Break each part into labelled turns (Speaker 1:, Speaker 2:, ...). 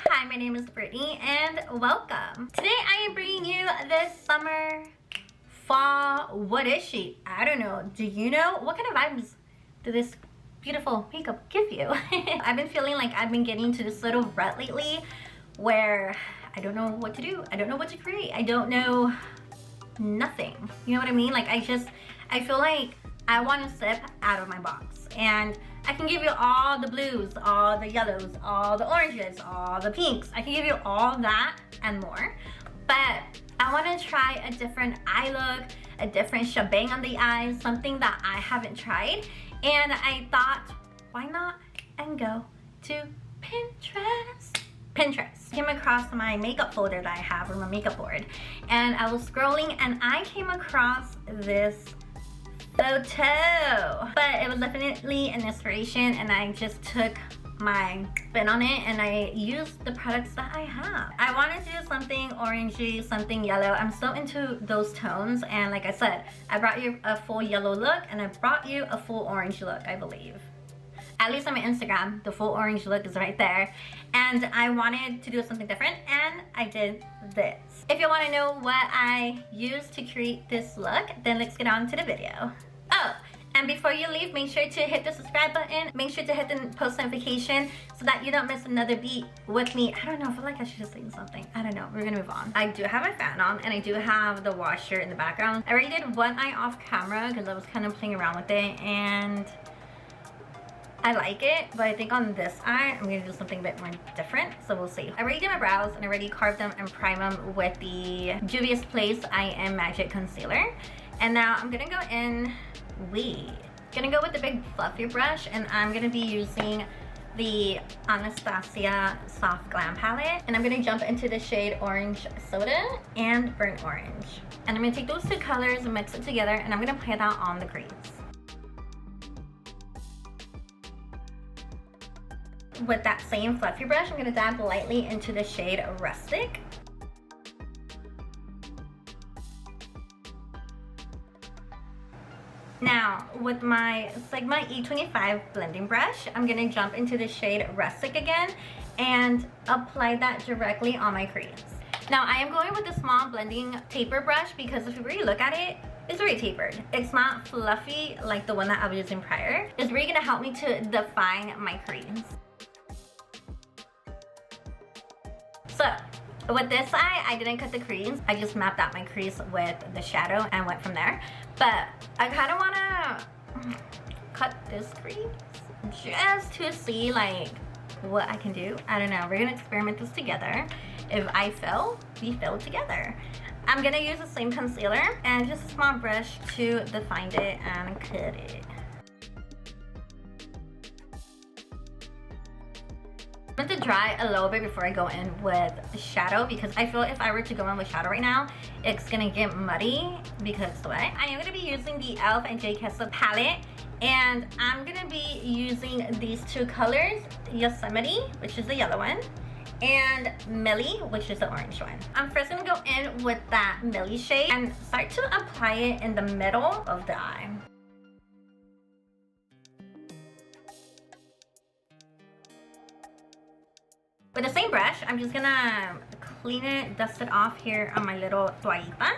Speaker 1: Hi, my name is Brittany and welcome. Today I am bringing you this summer fall, what is she? I don't know. Do you know? What kind of vibes do this beautiful makeup give you? I've been feeling like I've been getting to this little rut lately where I don't know what to do. I don't know what to create. I don't know nothing. You know what I mean? Like I feel like I want to step out of my box, and I can give you all the blues, all the yellows, all the oranges, all the pinks. I can give you all that and more, but I want to try a different eye look, a different shebang on the eyes, something that I haven't tried. And I thought, why not and go to Pinterest. Came across my makeup folder that I have on my makeup board, and I was scrolling and I came across this photo, but it was definitely an inspiration, and I just took my spin on it and I used the products that I have. I wanted to do something orangey, something yellow. I'm so into those tones, and like I said, I brought you a full yellow look and I brought you a full orange look, I believe. At least on my Instagram, the full orange look is right there. And I wanted to do something different, and I did this. If you want to know what I used to create this look, then let's get on to the video. Oh, and before you leave, make sure to hit the subscribe button. Make sure to hit the post notification so that you don't miss another beat with me. I don't know, I feel like I should just say something. I don't know, we're gonna move on. I do have my fan on, and I do have the washer in the background. I already did one eye off camera because I was kind of playing around with it, and I like it, but I think on this eye, I'm gonna do something a bit more different, so we'll see. I already did my brows, and I already carved them and primed them with the Juvia's Place I Am Magic Concealer. And now I'm gonna go in, gonna go with the big fluffy brush, and I'm gonna be using the Anastasia Soft Glam palette. And I'm gonna jump into the shade Orange Soda and Burnt Orange. And I'm gonna take those two colors and mix it together, and I'm gonna apply that on the crease. With that same fluffy brush, I'm gonna dab lightly into the shade Rustic. Now, with my Sigma E25 blending brush, I'm gonna jump into the shade Rustic again and apply that directly on my crease. Now, I am going with the small blending taper brush because if you really look at it, it's very tapered. It's not fluffy like the one that I was using prior. It's really gonna help me to define my crease. So, with this eye, I didn't cut the crease. I just mapped out my crease with the shadow and went from there. But I kind of want to cut this crease just to see like what I can do. I don't know. We're going to experiment this together. If I fail, we fail together. I'm going to use the same concealer and just a small brush to define it and cut it. I'm going to dry a little bit before I go in with shadow, because I feel if I were to go in with shadow right now, it's going to get muddy because it's wet. I am going to be using the e.l.f. and Kissa palette, and I'm going to be using these two colors, Yosemite, which is the yellow one, and Millie, which is the orange one. I'm first going to go in with that Millie shade and start to apply it in the middle of the eye. With the same brush, I'm just gonna clean it, dust it off here on my little toallita.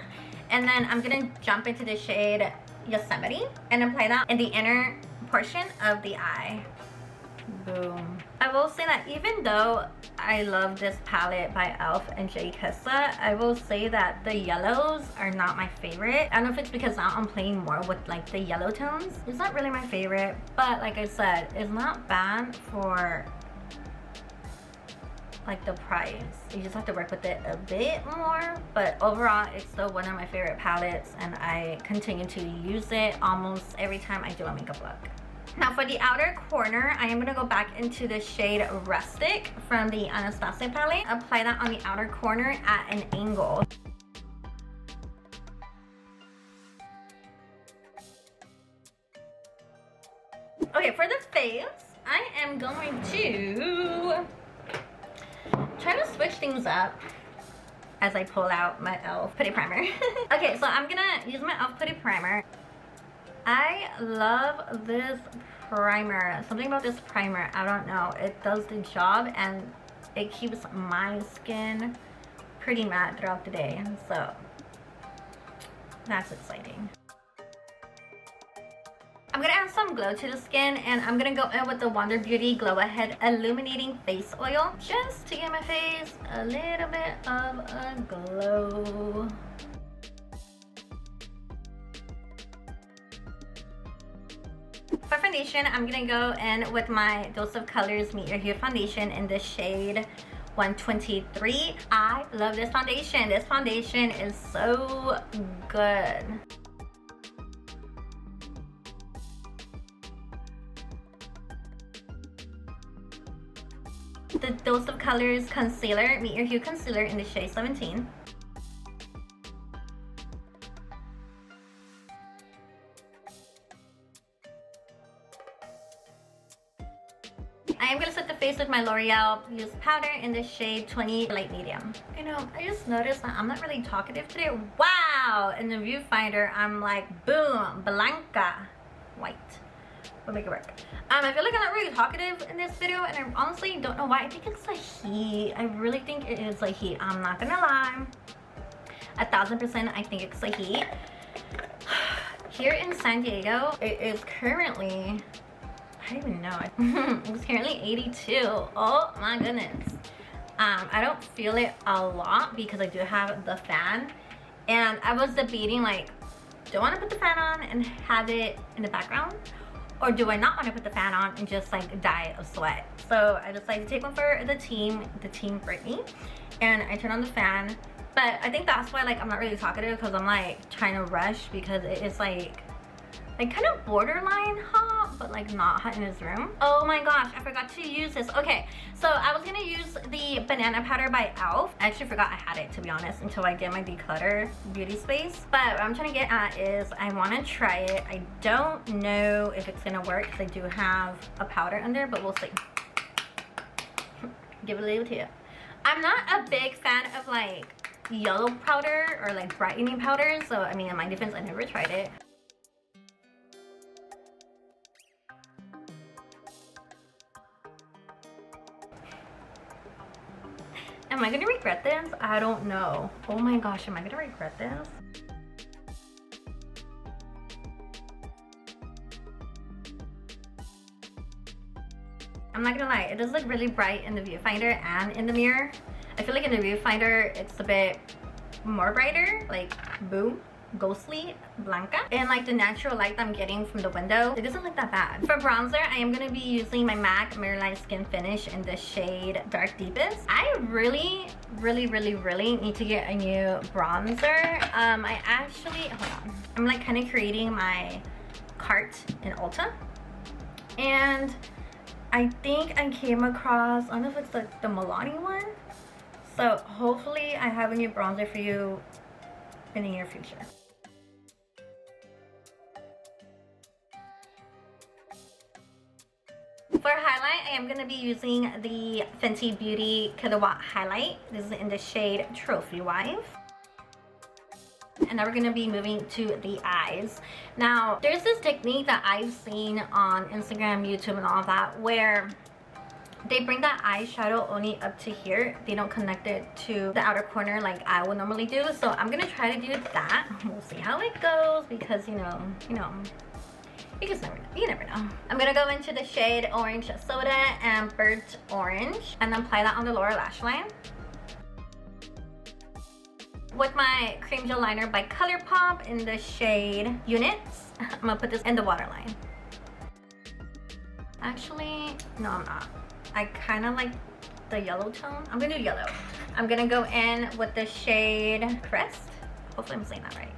Speaker 1: And then I'm gonna jump into the shade Yosemite and apply that in the inner portion of the eye. Boom. I will say that even though I love this palette by e.l.f. and Kissa, I will say that the yellows are not my favorite. I don't know if it's because now I'm playing more with like the yellow tones. It's not really my favorite, but like I said, it's not bad for like the price. You just have to work with it a bit more, but overall it's still one of my favorite palettes, and I continue to use it almost every time I do a makeup look. Now for the outer corner, I am going to go back into the shade Rustic from the Anastasia palette. Apply that on the outer corner at an angle. Okay, for the face, I am going to try to switch things up as I pull out my e.l.f. Putty Primer. Okay, so I'm gonna use my e.l.f. Putty Primer. I love this primer. Something about this primer, I don't know. It does the job, and it keeps my skin pretty matte throughout the day, so that's exciting. I'm gonna add some glow to the skin, and I'm gonna go in with the Wonder Beauty Glow Ahead Illuminating Face Oil just to give my face a little bit of a glow. For foundation, I'm gonna go in with my Dose of Colors Meet Your Hue foundation in the shade 123. I love this foundation. This foundation is so good. The Dose of Colors Concealer, Meet Your Hue Concealer in the shade 17. I am going to set the face with my L'Oreal Loose Powder in the shade 20 Light Medium. You know, I just noticed that I'm not really talkative today. Wow! In the viewfinder, I'm like, boom, blanca, white. We'll make it work. I feel like I'm not really talkative in this video, and I honestly don't know why. I think it's the heat. I really think it is the heat. I'm not gonna lie. 1000% I think it's the heat. Here in San Diego, it is currently, I don't even know. It's currently 82. Oh my goodness. I don't feel it a lot because I do have the fan. And I was debating, like, do I want to put the fan on and have it in the background? Or do I not want to put the fan on and just like die of sweat? So I decided to take one for the team Brittanie, and I turn on the fan. But I think that's why like I'm not really talkative, because I'm like trying to rush because it is like kind of borderline hot, but like not hot in his room. Oh my gosh, I forgot to use this. Okay, so I was gonna use the banana powder by e.l.f. I actually forgot I had it, to be honest, until I did my declutter beauty space. But what I'm trying to get at is I want to try it. I don't know if it's gonna work because I do have a powder under, but we'll see. Give it a little tip. I'm not a big fan of like yellow powder or like brightening powder, so I mean, in my defense, I never tried it. Am I gonna regret this? I don't know. Oh my gosh, am I gonna regret this? I'm not gonna lie, it does look really bright in the viewfinder and in the mirror. I feel like in the viewfinder, it's a bit more brighter, like boom, ghostly, blanca. And like the natural light that I'm getting from the window, it doesn't look that bad. For bronzer, I am gonna be using my MAC Maybelline Skin Finish in the shade Dark Deepest. I really need to get a new bronzer. I actually, hold on. I'm like kind of creating my cart in Ulta. And I think I came across, I don't know if it's like the Milani one. So hopefully I have a new bronzer for you in the near future. For highlight, I am going to be using the Fenty Beauty Killawatt highlight. This is in the shade Trophy Wife. And now we're going to be moving to the eyes. Now, there's this technique that I've seen on Instagram, YouTube, and all that, where they bring that eyeshadow only up to here. They don't connect it to the outer corner like I would normally do. So I'm going to try to do that. We'll see how it goes because, you know, you just never know. You never know. I'm going to go into the shade Orange Soda and Burnt Orange and apply that on the lower lash line. With my cream gel liner by ColourPop in the shade Units, I'm going to put this in the waterline. Actually, no, I'm not. I kind of like the yellow tone. I'm going to do yellow. I'm going to go in with the shade Crest. Hopefully I'm saying that right.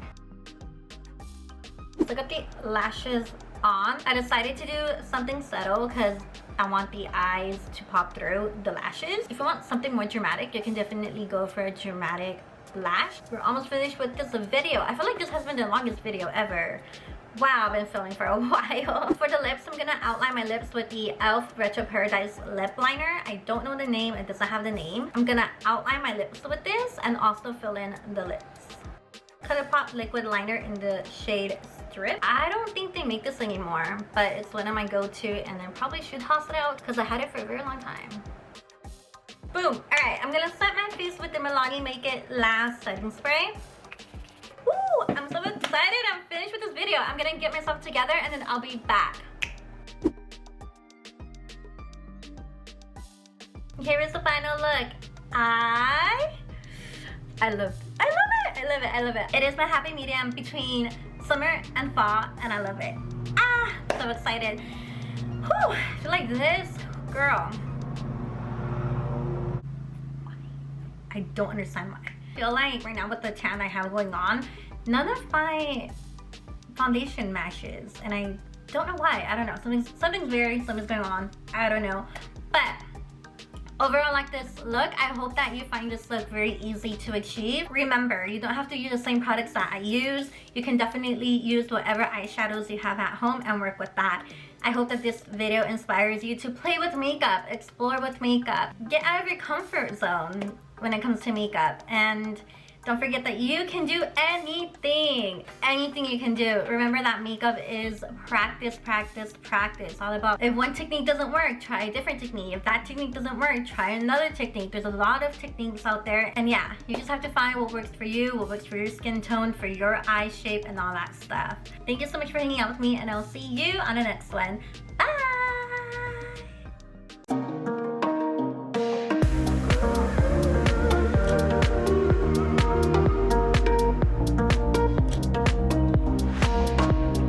Speaker 1: So I got the lashes on. I decided to do something subtle because I want the eyes to pop through the lashes. If you want something more dramatic, you can definitely go for a dramatic lash. We're almost finished with this video. I feel like this has been the longest video ever. Wow, I've been filming for a while. For the lips, I'm gonna outline my lips with the e.l.f. Retro Paradise lip liner. I don't know the name, it doesn't have the name. I'm gonna outline my lips with this and also fill in the lips. ColourPop liquid liner in the shade Strip. I don't think they make this anymore, but it's one of my go-to, and I probably should toss it out because I had it for a very long time. Boom. Alright, I'm gonna set my face with the Milani Make It Last setting spray. Woo! I'm so excited. I'm finished with this video. I'm gonna get myself together and then I'll be back. Here is the final look. I love it. It is my happy medium between summer and fall, and I love it. Ah, so excited. Whew, I feel like this, girl. I don't understand why. I feel like right now with the tan I have going on, none of my foundation matches, and I don't know why. I don't know. Something's weird. Something's going on. I don't know. But overall, I like this look. I hope that you find this look very easy to achieve. Remember, you don't have to use the same products that I use. You can definitely use whatever eyeshadows you have at home and work with that. I hope that this video inspires you to play with makeup, explore with makeup, get out of your comfort zone when it comes to makeup, and don't forget that you can do anything you can do. Remember that makeup is practice, practice, practice. All about, if one technique doesn't work, try a different technique. If that technique doesn't work, try another technique. There's a lot of techniques out there, and yeah, you just have to find what works for you, what works for your skin tone, for your eye shape, and all that stuff. Thank you so much for hanging out with me, and I'll see you on the next one.